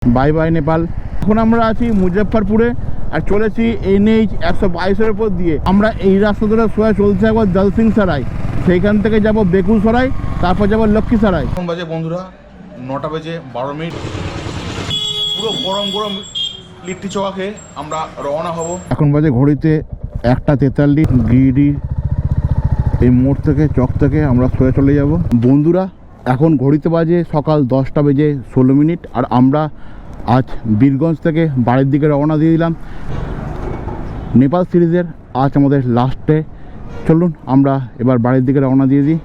By bye Nepal. এখন আমরা আছি মুজফ্ফরপুরে আর চলেছি NH 122-এর উপর দিয়ে। আমরা এই রাস্তা ধরে সোজা চলছে একবার দলসিং সরাই, সেইখান থেকে যাব বেগুসরাই, তারপর যাব লক্ষ্মীসরাই। এখন বাজে বন্ধুরা 9টা বেজে 12 মিনিট। পুরো গরম গরম লিট্টি চোখা খেয়ে আমরা রওনা হব। এখন বাজে ঘড়িতে 1:43। গিরিডি এই মোড় থেকে চক থেকে আমরা সোজা চলে যাব বন্ধুরা। এখন ঘড়িতে বাজে সকাল 10টা বেজে 16 মিনিট আর আমরা আজ বীরগঞ্জ থেকে বাড়ির দিকে রওনা দিয়ে দিলাম। নেপাল সিরিজের আজ আমাদের লাস্ট ডে। চলুন আমরা এবার বাড়ির দিকে রওনা দিয়ে দিই।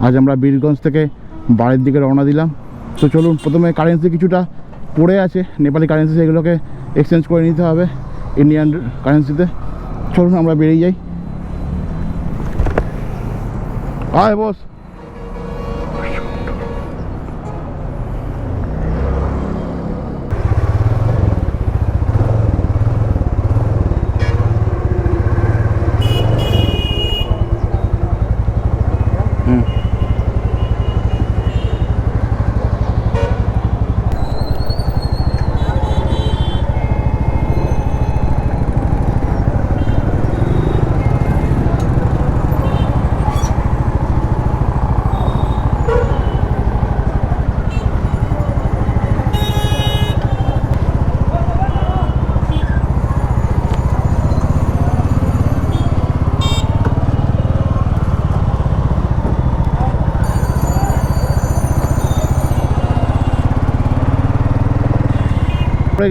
আজ আমরা বীরগঞ্জ থেকে বাড়ির দিকে রওনা দিলাম। তো চলুন, প্রথমে কারেন্সি কিছুটা পড়ে আছে, নেপালি কারেন্সি, সেগুলোকে এক্সচেঞ্জ করে নিতে হবে ইন্ডিয়ান কারেন্সিতে। চলুন আমরা বেরিয়ে যাই। আয় বস।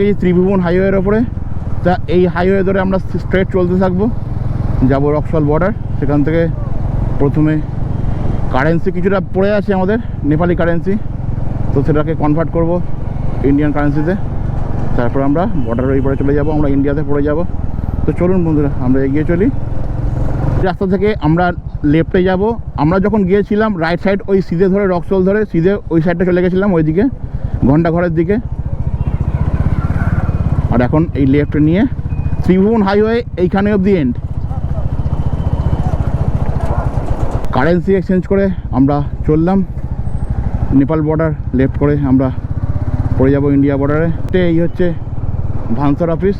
গেছি ত্রিভুবন হাইওয়ের ওপরে। তা এই হাইওয়ে ধরে আমরা স্ট্রেট চলতে থাকবো, যাব রক্সল বর্ডার। সেখান থেকে প্রথমে কারেন্সি কিছুটা পড়ে আছে আমাদের, নেপালি কারেন্সি, তো সেটাকে কনভার্ট করব ইন্ডিয়ান কারেন্সিতে। তারপর আমরা বর্ডারের ওই পারে চলে যাব, আমরা ইন্ডিয়াতে পড়ে যাব। তো চলুন বন্ধুরা আমরা এগিয়ে চলি। রাস্তা থেকে আমরা লেফটে যাব। আমরা যখন গিয়েছিলাম রাইট সাইড ওই সিধে ধরে রক্সল ধরে সিধে ওই সাইডটা চলে গেছিলাম, ওইদিকে ঘন্টা ঘরের দিকে। আর এখন এই লেফট নিয়ে ত্রিভুবন হাইওয়ে এইখানে of the end. Currency exchange করে আমরা চললাম নেপাল বর্ডার, লেফট করে আমরা পড়ে যাব ইন্ডিয়া বর্ডারে। এই হচ্ছে ভানসর অফিস,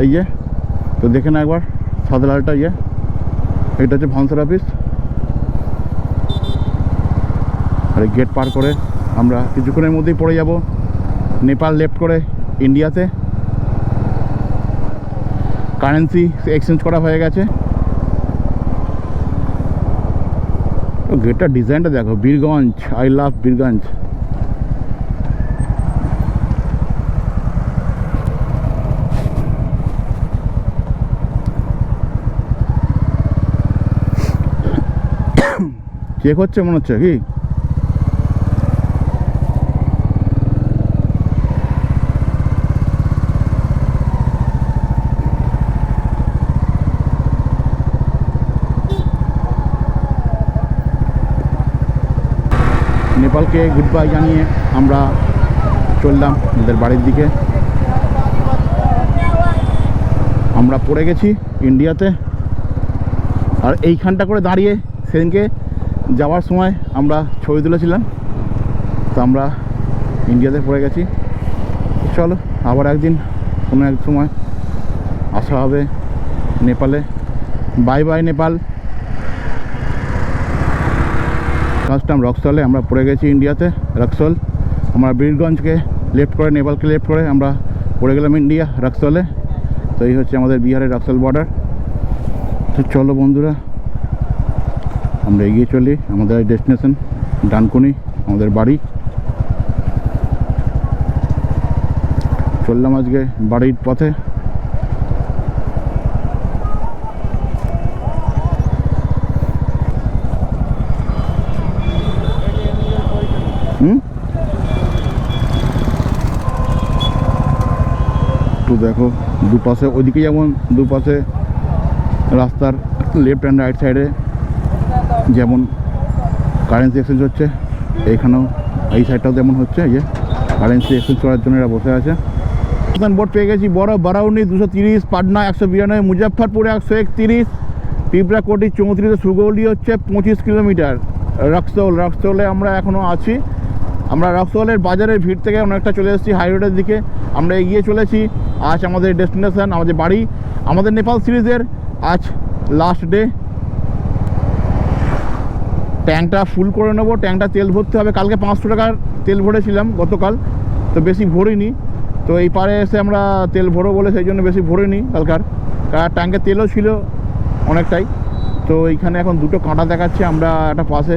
এই যে, তো দেখে না একবার সাদা লালটা, এটা হচ্ছে ভানসর অফিস। আর গেট পার করে আমরা কিছুক্ষণের মধ্যেই পড়ে যাব নেপাল, লেফট করে ইন্ডিয়াতে। কারেন্সি এক্সচেঞ্জ করা হয়ে গেছে। গেটটার ডিজাইনটা দেখো, Birganj, I love Birganj. Check হচ্ছে মনে হচ্ছে কি? নেপালকে গুড বাই জানিয়ে আমরা চললাম আমাদের বাড়ির দিকে। আমরা পড়ে গেছি ইন্ডিয়াতে। আর এইখানটা করে দাঁড়িয়ে সেদিনকে যাওয়ার সময় আমরা ছবি তুলেছিলাম। তো আমরা ইন্ডিয়াতে পড়ে গেছি। চলো আবার একদিন কোনো এক সময় আসা হবে নেপালে। Bye bye Nepal. First time রক্সলে আমরা পড়ে গেছি ইন্ডিয়াতে, রক্সল। আমরা বীরগঞ্জকে লেফট করে, নেপালকে লেফট করে আমরা পড়ে গেলাম ইন্ডিয়া, রক্সলে। তো এই হচ্ছে আমাদের বিহারের রক্সল বর্ডার। তো চলো বন্ধুরা আমরা এগিয়ে চলি আমাদের ডেস্টিনেশন ডানকুনি, আমাদের বাড়ি। চললাম আজকে বাড়ির পথে। তো দেখো দুপাশে, ওইদিকে যেমন দুপাশে রাস্তার লেফট অ্যান্ড রাইট সাইডে যেমন কারেন্সি এক্সচেঞ্জ হচ্ছে, এইখানেও এই সাইডটাও যেমন হচ্ছে। এই যে কারেন্সি এক্সচেঞ্জ করার জন্য এরা বসে আছে। বোর্ড পেয়ে গেছি। বড় বারাউনি 230, পাটনা 192, মুজফ্ফরপুরে 131, পিঁপড়াকোটি 34, সুগৌলি হচ্ছে 25 কিলোমিটার। রক্সলে আমরা এখনও আছি। আমরা রক্সওয়ালের বাজারের ভিড় থেকে অনেকটা চলে এসেছি হাই রোডের দিকে। আমরা এগিয়ে চলেছি। আজ আমাদের ডেস্টিনেশন, আমাদের বাড়ি, আমাদের নেপাল সিরিজের আজ লাস্ট ডে। ট্যাঙ্কটা ফুল করে নেবো, ট্যাঙ্কটা তেল ভরতে হবে। কালকে 500 টাকার তেল ভরেছিলাম গতকাল, তো বেশি ভরিনি। তো এই পারে এসে আমরা তেল ভরো বলে সেই জন্য বেশি ভরিনি কালকার, কারণ ট্যাঙ্কে তেলও ছিল অনেকটাই। তো এইখানে এখন দুটো কাঁটা দেখাচ্ছে, আমরা একটা পাশে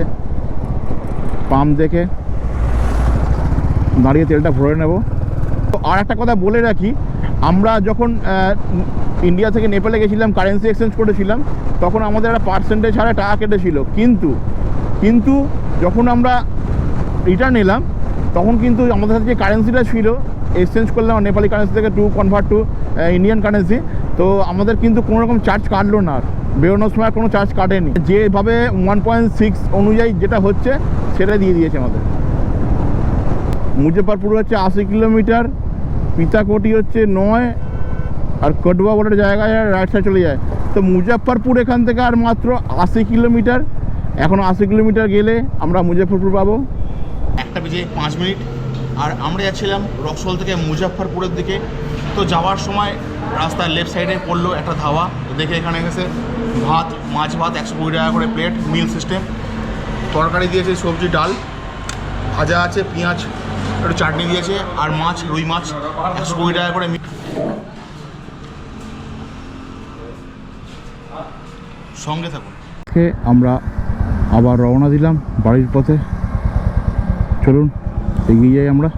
পাম্প দেখে দাঁড়িয়ে তেলটা ভরে নেব। তো আর একটা কথা বলে রাখি, আমরা যখন ইন্ডিয়া থেকে নেপালে গেছিলাম, কারেন্সি এক্সচেঞ্জ করেছিলাম, তখন আমাদের একটা পার্সেন্টেজ হারে টাকা কেটেছিল। কিন্তু যখন আমরা রিটার্ন এলাম তখন কিন্তু আমাদের সাথে যে কারেন্সিটা ছিল, এক্সচেঞ্জ করলাম নেপালি কারেন্সি থেকে কনভার্ট টু ইন্ডিয়ান কারেন্সি, তো আমাদের কিন্তু কোনো রকম চার্জ কাটলো না। আর বেরোনোর সময় কোনো চার্জ কাটেনি, যেভাবে 1.6 অনুযায়ী যেটা হচ্ছে সেটা দিয়ে দিয়েছে আমাদের। মুজফ্ফরপুর হচ্ছে 80 কিলোমিটার, পিতাকোটি হচ্ছে 9, আর কটুয়া বলে জায়গায় রাইট সাইড চলে যায়। তো মুজফ্ফরপুর এখান থেকে আর মাত্র 80 কিলোমিটার। এখন 80 কিলোমিটার গেলে আমরা মুজফ্ফরপুর পাবো। 1:05 আর আমরা যাচ্ছিলাম রক্সওয়াল থেকে মুজফ্ফরপুরের দিকে। তো যাওয়ার সময় রাস্তার লেফট সাইডে পড়লো একটা ধাবা, দেখে এখানে এসে ভাত, মাছ ভাত 120 টাকা করে প্লেট, মিল সিস্টেম। তরকারি দিয়েছে, সবজি, ডাল, ভাজা আছে, পেঁয়াজ, একটু চাটনি দিয়েছে, আর মাছ, রুই মাছ 120 টাকা করে। সঙ্গে থাকুন। আমরা আবার রওনা দিলাম বাড়ির পথে। চলুন এগিয়ে যাই আমরা।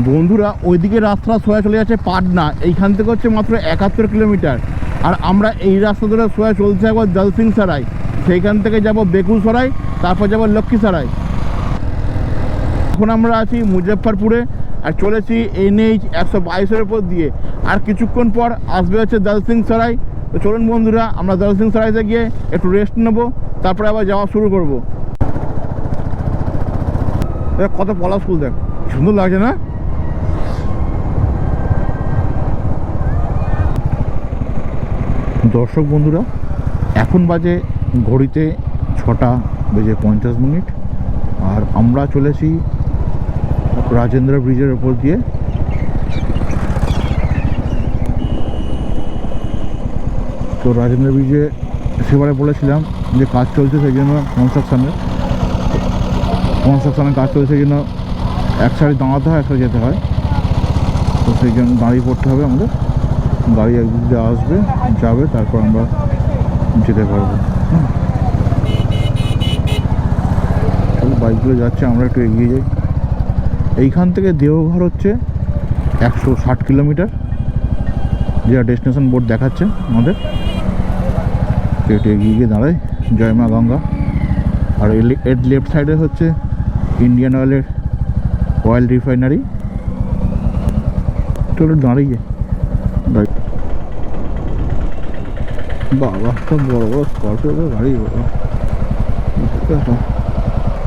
বন্ধুরা, ওইদিকে রাস্তা সোয়া চলে যাচ্ছে পাটনা, এইখান থেকে হচ্ছে মাত্র 71 কিলোমিটার। আর আমরা এই রাস্তা ধরে সোয়া চলছে একবার জলসিং সরাই, সেইখান থেকে যাব বেগুসরাই, তারপর যাব লক্ষ্মীসরাই। এখন আমরা আছি মুজফ্ফরপুরে আর চলেছি NH 122-এর উপর দিয়ে। আর কিছুক্ষণ পর আসবে হচ্ছে জলসিং সরাই। তো চলুন বন্ধুরা, আমরা জলসিং সরাইতে গিয়ে একটু রেস্ট নেবো, তারপরে আবার যাওয়া শুরু করব। কত পলাশ ফুল দেখ, সুন্দর লাগছে না? দর্শক বন্ধুরা, এখন বাজে ঘড়িতে 6:50 আর আমরা চলেছি রাজেন্দ্র ব্রিজের ওপর দিয়ে। তো রাজেন্দ্র ব্রিজে সেবারে বলেছিলাম যে কাজ চলছে, সেই জন্য কনস্ট্রাকশনের কাজ চলছে, সেই জন্য এক সাইডে দাঁড়াতে হয়, এক সাইডে যেতে হয়। তো সেই জন্য দাঁড়িয়ে পড়তে হবে আমাদের। গাড়ি একদিক দিয়ে আসবে, যাবে, তারপর আমরা যেতে পারবো। বাইকগুলো যাচ্ছে, আমরা একটু এগিয়ে যাই। এইখান থেকে দেওঘর হচ্ছে 160 কিলোমিটার, যেটা ডেস্টিনেশন বোর্ড দেখাচ্ছে আমাদের। একটু এগিয়ে গিয়ে দাঁড়াই, জয় মা গঙ্গা। আর এর লেফট সাইডে হচ্ছে ইন্ডিয়ান অয়েলের অয়েল রিফাইনারি। চলো দাঁড়িয়ে বাবা, সব বড় বড় স্করপিও গাড়ি,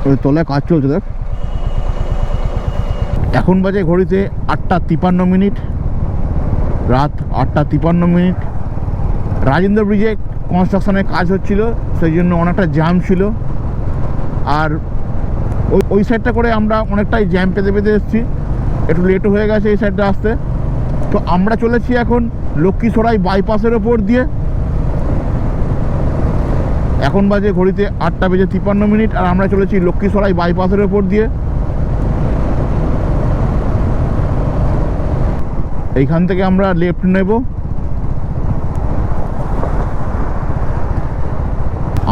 ওই তলায় কাজ চলছে দেখ। এখন বাজে ঘড়িতে 8:53, রাত 8:53। রাজেন্দ্র ব্রিজে কনস্ট্রাকশনের কাজ হচ্ছিল, সেই জন্য অনেকটা জ্যাম ছিল। আর ওই সাইডটা করে আমরা অনেকটাই জ্যাম পেতে পেতে এসেছি, একটু লেটও হয়ে গেছে এই সাইডটা আসতে। তো আমরা চলেছি এখন লক্ষ্মীসরাই বাইপাসের ওপর দিয়ে। এখন বাজে ঘড়িতে 8:53 আর আমরা চলেছি লক্ষ্মীসরাই বাইপাসের ওপর দিয়ে। এইখান থেকে আমরা লেফট নেব।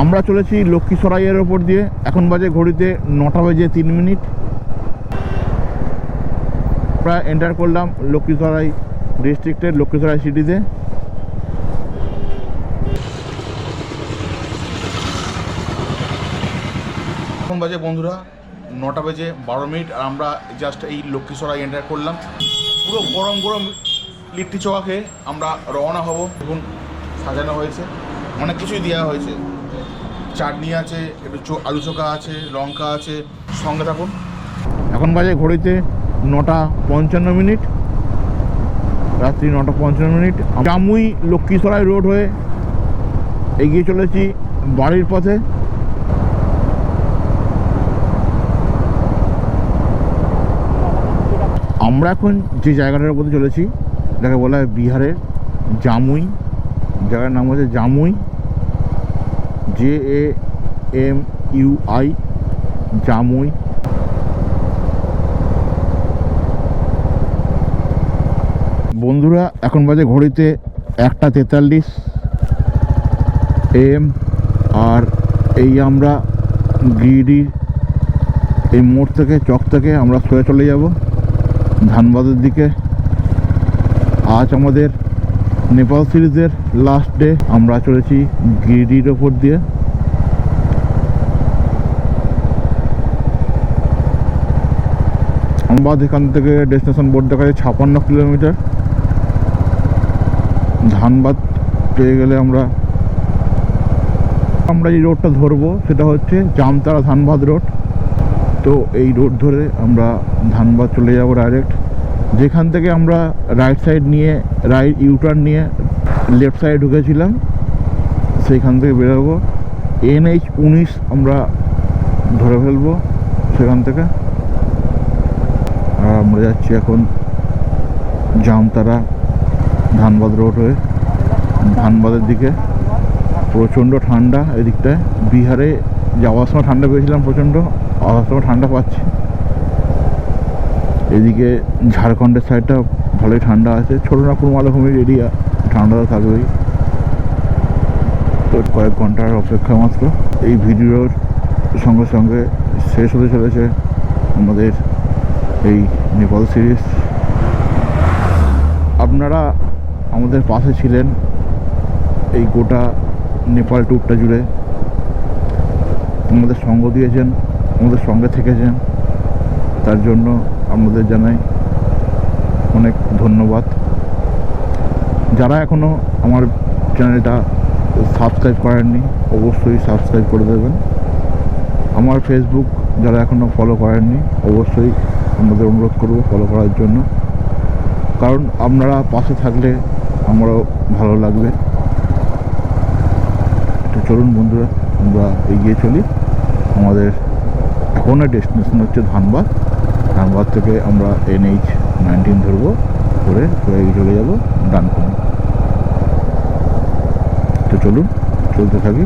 আমরা চলেছি লক্ষ্মীসরাইয়ের ওপর দিয়ে। এখন বাজে ঘড়িতে 9:03। আমরা এন্টার করলাম লক্ষ্মীসরাই ডিস্ট্রিক্টের লক্ষ্মীসরাই সিটিতে। এখন বাজে বন্ধুরা 9:12 আর আমরা জাস্ট এই লক্ষ্মীসরাই এন্টার করলাম। পুরো গরম গরম লিট্টি চোখা খেয়ে আমরা রওনা হব। এখন সাজানো হয়েছে, অনেক কিছুই দেওয়া হয়েছে, চাটনি আছে, একটু আলু চোখা আছে, লঙ্কা আছে, সঙ্গে থাকুন। এখন বাজে ঘড়িতে 9:55, রাত্রি 9:55। জামুই লক্ষ্মীসরাই রোড হয়ে এগিয়ে চলেছি বাড়ির পথে। আমরা এখন যে জায়গাটার মধ্যে চলেছি যাকে বলা হয় বিহারের জামুই, জায়গার নাম হচ্ছে জামুই, JAMUI, জামুই। বন্ধুরা এখন বাজে ঘড়িতে 1:43 AM, আর এই আমরা গিরিডির এই মোড় থেকে চক থেকে আমরা সোজা চলে যাব ধানবাদের দিকে। আজ আমাদের নেপাল সিরিজের লাস্ট ডে। আমরা চলেছি গিরিডির ওপর দিয়ে। ধানবাদ এখান থেকে ডেস্টিনেশন বোর্ড দেখা যায় 56 কিলোমিটার। ধানবাদ পেয়ে গেলে আমরা যে রোডটা ধরবো সেটা হচ্ছে জামতারা ধানবাদ রোড। তো এই রোড ধরে আমরা ধানবাদ চলে যাব ডাইরেক্ট। যেখান থেকে আমরা রাইট সাইড নিয়ে ইউটার্ন নিয়ে লেফট সাইডে ঢুকেছিলাম সেইখান থেকে বেরোবো। NH-19 আমরা ধরে ফেলবো সেখান থেকে। আর আমরা যাচ্ছি এখন জামতারা ধানবাদ রোড হয়ে ধানবাদের দিকে। প্রচণ্ড ঠান্ডা এদিকটায়। বিহারে যাওয়ার সময় ঠান্ডা পেয়েছিলাম প্রচণ্ড, আসার সময় ঠান্ডা পাচ্ছি। এদিকে ঝাড়খণ্ডের সাইডটা ভালোই ঠান্ডা আছে। ছোটনাগপুর মালভূমির এরিয়া, ঠান্ডা তো থাকবেই। তো কয়েক ঘন্টার অপেক্ষা মাত্র। এই ভিডিওর সঙ্গে সঙ্গে শেষ হতে চলেছে আমাদের এই নেপাল সিরিজ। আপনারা আমাদের পাশে ছিলেন এই গোটা নেপাল ট্যুরটা জুড়ে, আমাদের সঙ্গ দিয়েছেন, আমাদের সঙ্গে থেকেছেন, তার জন্য আমাদের জানাই অনেক ধন্যবাদ। যারা এখনও আমার চ্যানেলটা সাবস্ক্রাইব করেননি অবশ্যই সাবস্ক্রাইব করে দেবেন। আমার ফেসবুক যারা এখনও ফলো করেননি অবশ্যই আমাদের অনুরোধ করব ফলো করার জন্য, কারণ আপনারা পাশে থাকলে আমারও ভালো লাগবে। তো চলুন বন্ধুরা, আমরা এগিয়ে চলি। আমাদের এখনও ডেস্টিনেশন হচ্ছে ধানবাদ। ধানবাদ থেকে আমরা NH-19 ধরবো, ধরে চলে যাব ডানকুনি। তো চলুন, চলতে থাকি।